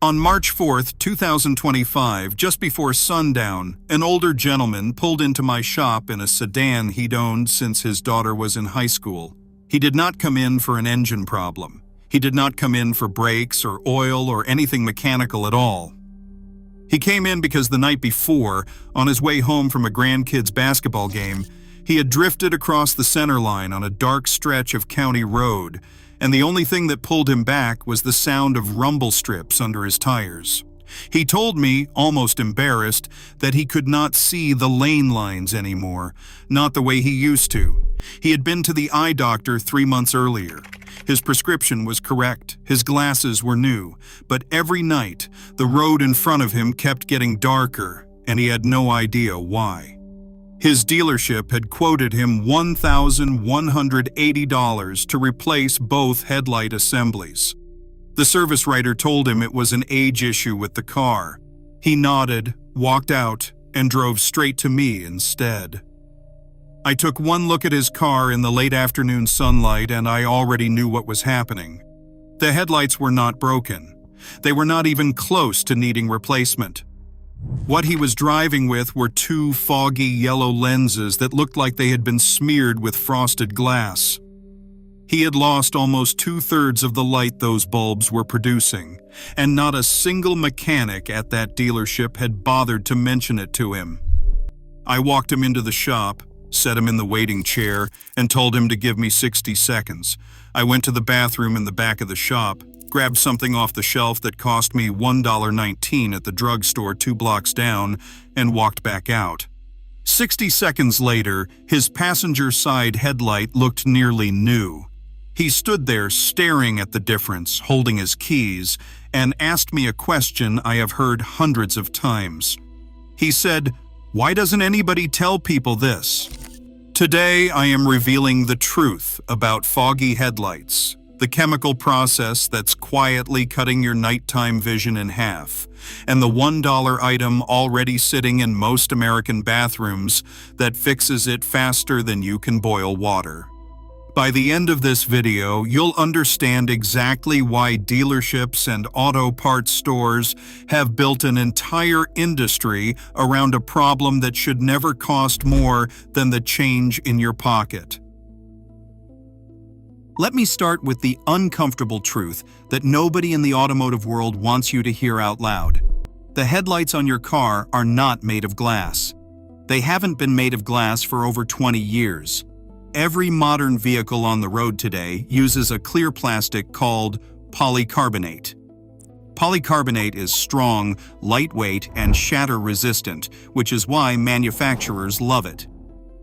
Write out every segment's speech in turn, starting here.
On March 4th, 2025, just before sundown, an older gentleman pulled into my shop in a sedan he'd owned since his daughter was in high school. He did not come in for an engine problem. He did not come in for brakes or oil or anything mechanical at all. He came in because the night before, on his way home from a grandkid's basketball game, he had drifted across the centerline on a dark stretch of county road, and the only thing that pulled him back was the sound of rumble strips under his tires. He told me, almost embarrassed, that he could not see the lane lines anymore, not the way he used to. He had been to the eye doctor 3 months earlier. His prescription was correct, his glasses were new, but every night, the road in front of him kept getting darker, and he had no idea why. His dealership had quoted him $1,180 to replace both headlight assemblies. The service writer told him it was an age issue with the car. He nodded, walked out, and drove straight to me instead. I took one look at his car in the late afternoon sunlight and I already knew what was happening. The headlights were not broken. They were not even close to needing replacement. What he was driving with were 2 foggy yellow lenses that looked like they had been smeared with frosted glass. He had lost almost 2/3 of the light those bulbs were producing, and not a single mechanic at that dealership had bothered to mention it to him. I walked him into the shop, set him in the waiting chair, and told him to give me 60 seconds. I went to the bathroom in the back of the shop, grabbed something off the shelf that cost me $1.19 at the drugstore 2 blocks down, and walked back out. 60 seconds later, his passenger side headlight looked nearly new. He stood there staring at the difference, holding his keys, and asked me a question I have heard hundreds of times. He said, "Why doesn't anybody tell people this?" Today, I am revealing the truth about foggy headlights, the chemical process that's quietly cutting your nighttime vision in half, and the $1 item already sitting in most American bathrooms that fixes it faster than you can boil water. By the end of this video, you'll understand exactly why dealerships and auto parts stores have built an entire industry around a problem that should never cost more than the change in your pocket. Let me start with the uncomfortable truth that nobody in the automotive world wants you to hear out loud. The headlights on your car are not made of glass. They haven't been made of glass for over 20 years. Every modern vehicle on the road today uses a clear plastic called polycarbonate. Polycarbonate is strong, lightweight, and shatter-resistant, which is why manufacturers love it.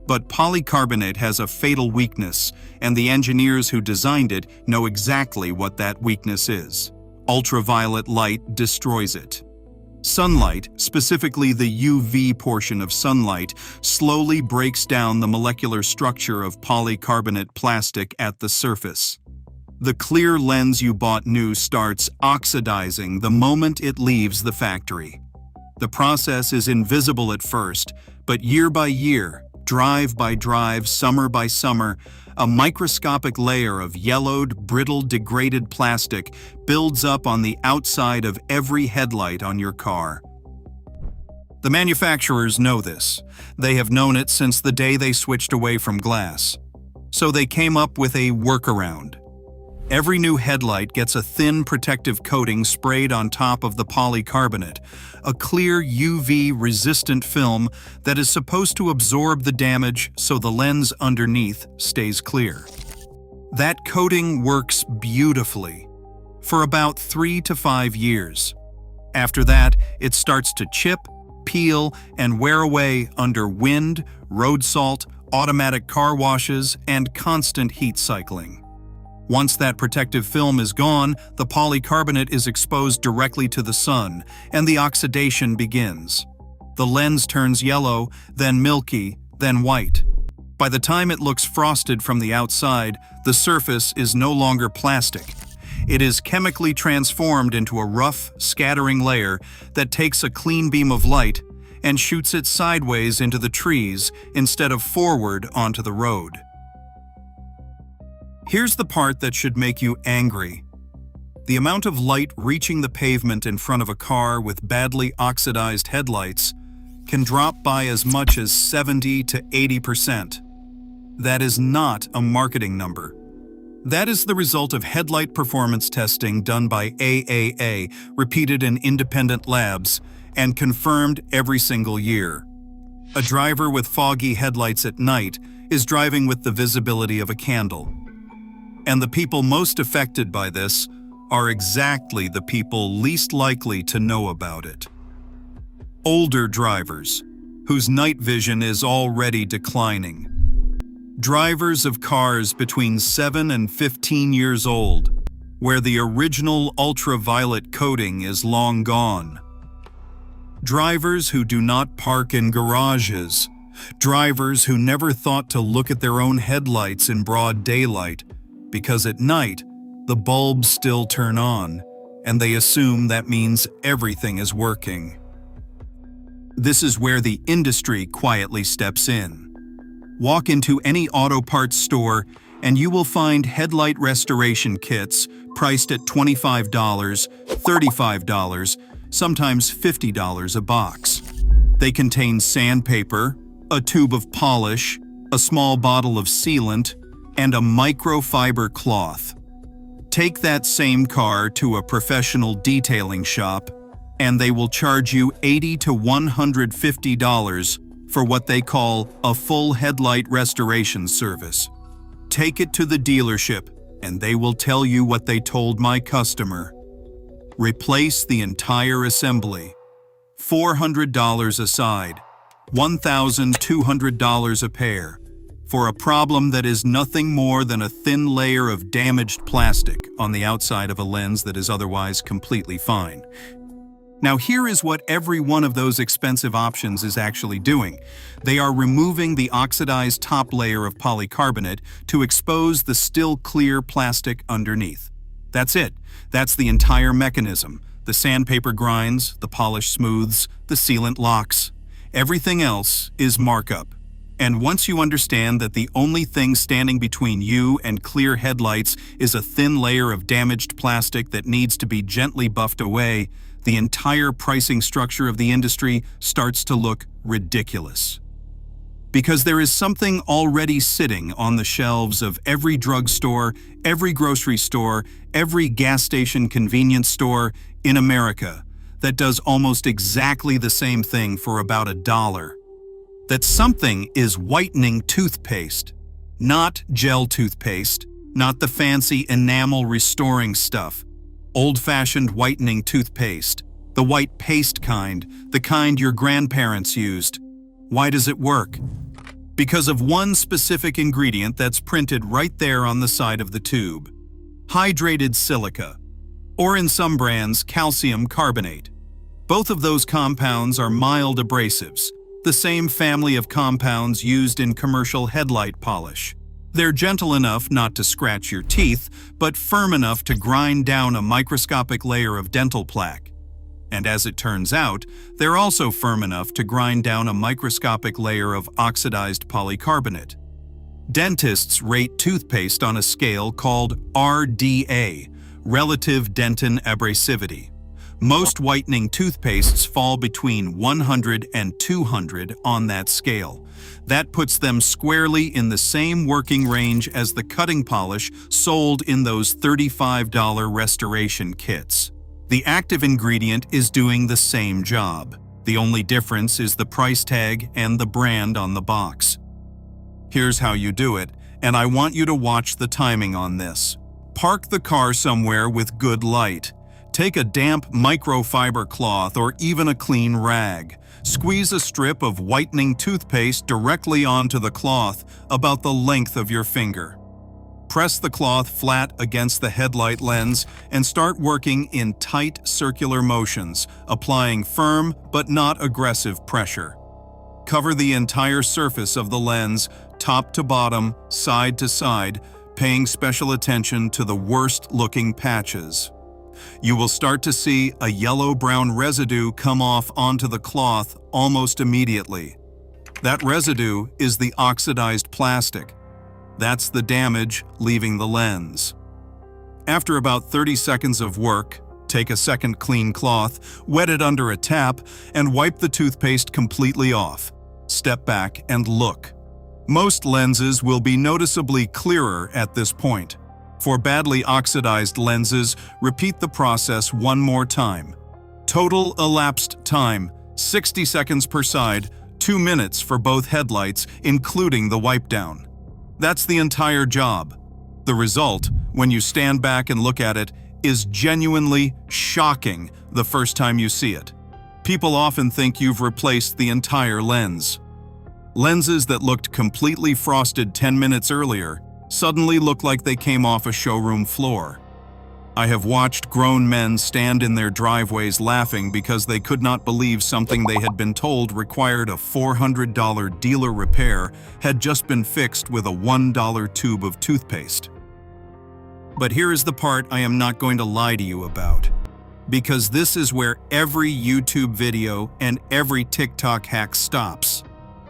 But polycarbonate has a fatal weakness, and the engineers who designed it know exactly what that weakness is. Ultraviolet light destroys it. Sunlight, specifically the UV portion of sunlight, slowly breaks down the molecular structure of polycarbonate plastic at the surface. The clear lens you bought new starts oxidizing the moment it leaves the factory. The process is invisible at first, but year by year, drive by drive, summer by summer, a microscopic layer of yellowed, brittle, degraded plastic builds up on the outside of every headlight on your car. The manufacturers know this. They have known it since the day they switched away from glass. So they came up with a workaround. Every new headlight gets a thin protective coating sprayed on top of the polycarbonate, a clear UV-resistant film that is supposed to absorb the damage so the lens underneath stays clear. That coating works beautifully for about 3 to 5 years. After that, it starts to chip, peel, and wear away under wind, road salt, automatic car washes, and constant heat cycling. Once that protective film is gone, the polycarbonate is exposed directly to the sun, and the oxidation begins. The lens turns yellow, then milky, then white. By the time it looks frosted from the outside, the surface is no longer plastic. It is chemically transformed into a rough, scattering layer that takes a clean beam of light and shoots it sideways into the trees instead of forward onto the road. Here's the part that should make you angry. The amount of light reaching the pavement in front of a car with badly oxidized headlights can drop by as much as 70 to 80%. That is not a marketing number. That is the result of headlight performance testing done by AAA, repeated in independent labs, and confirmed every single year. A driver with foggy headlights at night is driving with the visibility of a candle. And the people most affected by this are exactly the people least likely to know about it. Older drivers, whose night vision is already declining. Drivers of cars between 7 and 15 years old, where the original ultraviolet coating is long gone. Drivers who do not park in garages. Drivers who never thought to look at their own headlights in broad daylight, because at night, the bulbs still turn on, and they assume that means everything is working. This is where the industry quietly steps in. Walk into any auto parts store and you will find headlight restoration kits priced at $25, $35, sometimes $50 a box. They contain sandpaper, a tube of polish, a small bottle of sealant, and a microfiber cloth. Take that same car to a professional detailing shop, and they will charge you $80 to $150 for what they call a full headlight restoration service. Take it to the dealership, and they will tell you what they told my customer. Replace the entire assembly. $400 a side, $1,200 a pair, for a problem that is nothing more than a thin layer of damaged plastic on the outside of a lens that is otherwise completely fine. Now here is what every one of those expensive options is actually doing. They are removing the oxidized top layer of polycarbonate to expose the still clear plastic underneath. That's it. That's the entire mechanism. The sandpaper grinds, the polish smooths, the sealant locks. Everything else is markup. And once you understand that the only thing standing between you and clear headlights is a thin layer of damaged plastic that needs to be gently buffed away, the entire pricing structure of the industry starts to look ridiculous. Because there is something already sitting on the shelves of every drugstore, every grocery store, every gas station convenience store in America that does almost exactly the same thing for about $1. That something is whitening toothpaste, not gel toothpaste, not the fancy enamel restoring stuff. Old-fashioned whitening toothpaste, the white paste kind, the kind your grandparents used. Why does it work? Because of one specific ingredient that's printed right there on the side of the tube. Hydrated silica, or in some brands, calcium carbonate. Both of those compounds are mild abrasives, the same family of compounds used in commercial headlight polish. They're gentle enough not to scratch your teeth, but firm enough to grind down a microscopic layer of dental plaque. And as it turns out, they're also firm enough to grind down a microscopic layer of oxidized polycarbonate. Dentists rate toothpaste on a scale called RDA, relative dentin abrasivity. Most whitening toothpastes fall between 100 and 200 on that scale. That puts them squarely in the same working range as the cutting polish sold in those $35 restoration kits. The active ingredient is doing the same job. The only difference is the price tag and the brand on the box. Here's how you do it, and I want you to watch the timing on this. Park the car somewhere with good light. Take a damp microfiber cloth or even a clean rag. Squeeze a strip of whitening toothpaste directly onto the cloth about the length of your finger. Press the cloth flat against the headlight lens and start working in tight circular motions, applying firm but not aggressive pressure. Cover the entire surface of the lens, top to bottom, side to side, paying special attention to the worst-looking patches. You will start to see a yellow-brown residue come off onto the cloth almost immediately. That residue is the oxidized plastic. That's the damage leaving the lens. After about 30 seconds of work, take a second clean cloth, wet it under a tap, and wipe the toothpaste completely off. Step back and look. Most lenses will be noticeably clearer at this point. For badly oxidized lenses, repeat the process one more time. Total elapsed time, 60 seconds per side, 2 minutes for both headlights, including the wipe down. That's the entire job. The result, when you stand back and look at it, is genuinely shocking the first time you see it. People often think you've replaced the entire lens. Lenses that looked completely frosted 10 minutes earlier suddenly look like they came off a showroom floor. I have watched grown men stand in their driveways laughing because they could not believe something they had been told required a $400 dealer repair had just been fixed with a $1 tube of toothpaste. But here is the part I am not going to lie to you about, because this is where every YouTube video and every TikTok hack stops,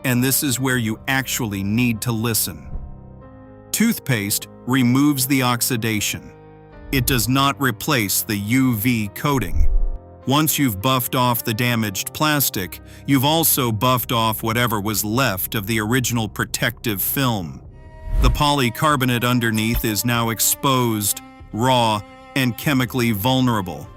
and this is where you actually need to listen. Toothpaste removes the oxidation. It does not replace the UV coating. Once you've buffed off the damaged plastic, you've also buffed off whatever was left of the original protective film. The polycarbonate underneath is now exposed, raw, and chemically vulnerable.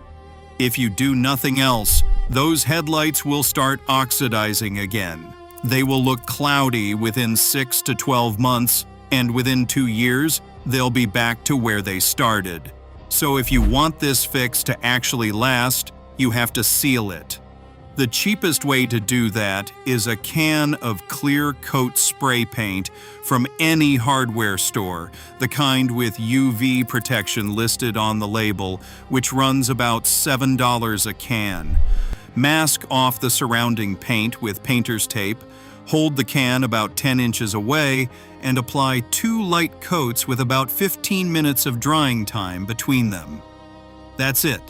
If you do nothing else, those headlights will start oxidizing again. They will look cloudy within 6 to 12 months, and within 2 years, they'll be back to where they started. So if you want this fix to actually last, you have to seal it. The cheapest way to do that is a can of clear coat spray paint from any hardware store, the kind with UV protection listed on the label, which runs about $7 a can. Mask off the surrounding paint with painter's tape, hold the can about 10 inches away, and apply 2 light coats with about 15 minutes of drying time between them. That's it.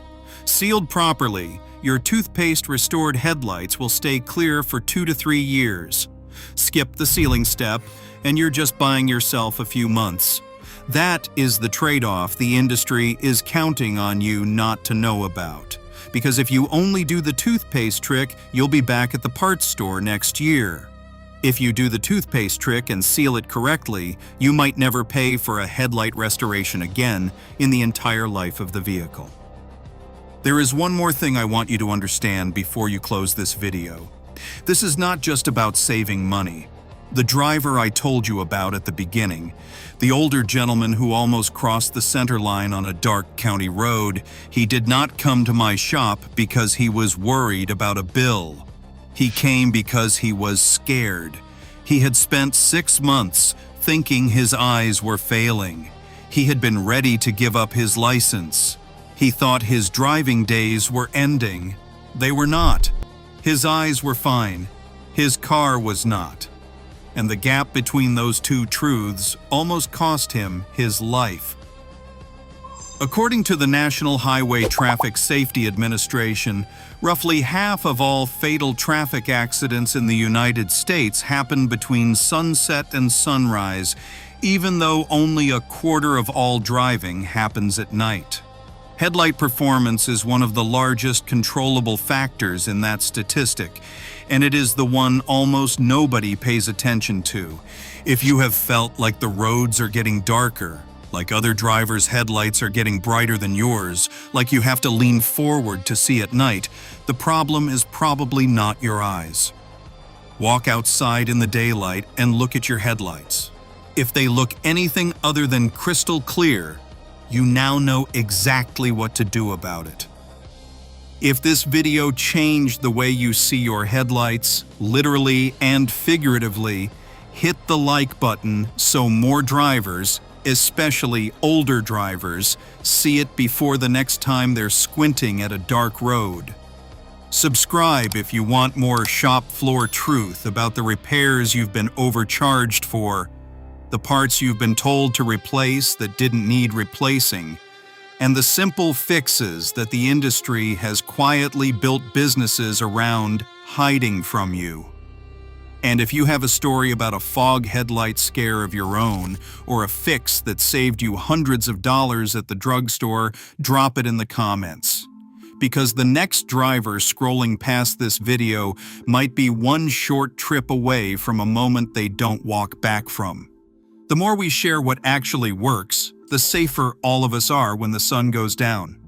Sealed properly, your toothpaste-restored headlights will stay clear for 2 to 3 years. Skip the sealing step, and you're just buying yourself a few months. That is the trade-off the industry is counting on you not to know about. Because if you only do the toothpaste trick, you'll be back at the parts store next year. If you do the toothpaste trick and seal it correctly, you might never pay for a headlight restoration again in the entire life of the vehicle. There is one more thing I want you to understand before you close this video. This is not just about saving money. The driver I told you about at the beginning, the older gentleman who almost crossed the center line on a dark county road, he did not come to my shop because he was worried about a bill. He came because he was scared. He had spent 6 months thinking his eyes were failing. He had been ready to give up his license. He thought his driving days were ending. They were not. His eyes were fine. His car was not. And the gap between those two truths almost cost him his life. According to the National Highway Traffic Safety Administration, roughly half of all fatal traffic accidents in the United States happen between sunset and sunrise, even though only a quarter of all driving happens at night. Headlight performance is one of the largest controllable factors in that statistic, and it is the one almost nobody pays attention to. If you have felt like the roads are getting darker, like other drivers' headlights are getting brighter than yours, like you have to lean forward to see at night, the problem is probably not your eyes. Walk outside in the daylight and look at your headlights. If they look anything other than crystal clear, you now know exactly what to do about it. If this video changed the way you see your headlights, literally and figuratively, hit the like button so more drivers, especially older drivers, see it before the next time they're squinting at a dark road. Subscribe if you want more shop floor truth about the repairs you've been overcharged for, the parts you've been told to replace that didn't need replacing, and the simple fixes that the industry has quietly built businesses around hiding from you. And if you have a story about a fog headlight scare of your own, or a fix that saved you hundreds of dollars at the drugstore, drop it in the comments. Because the next driver scrolling past this video might be one short trip away from a moment they don't walk back from. The more we share what actually works, the safer all of us are when the sun goes down.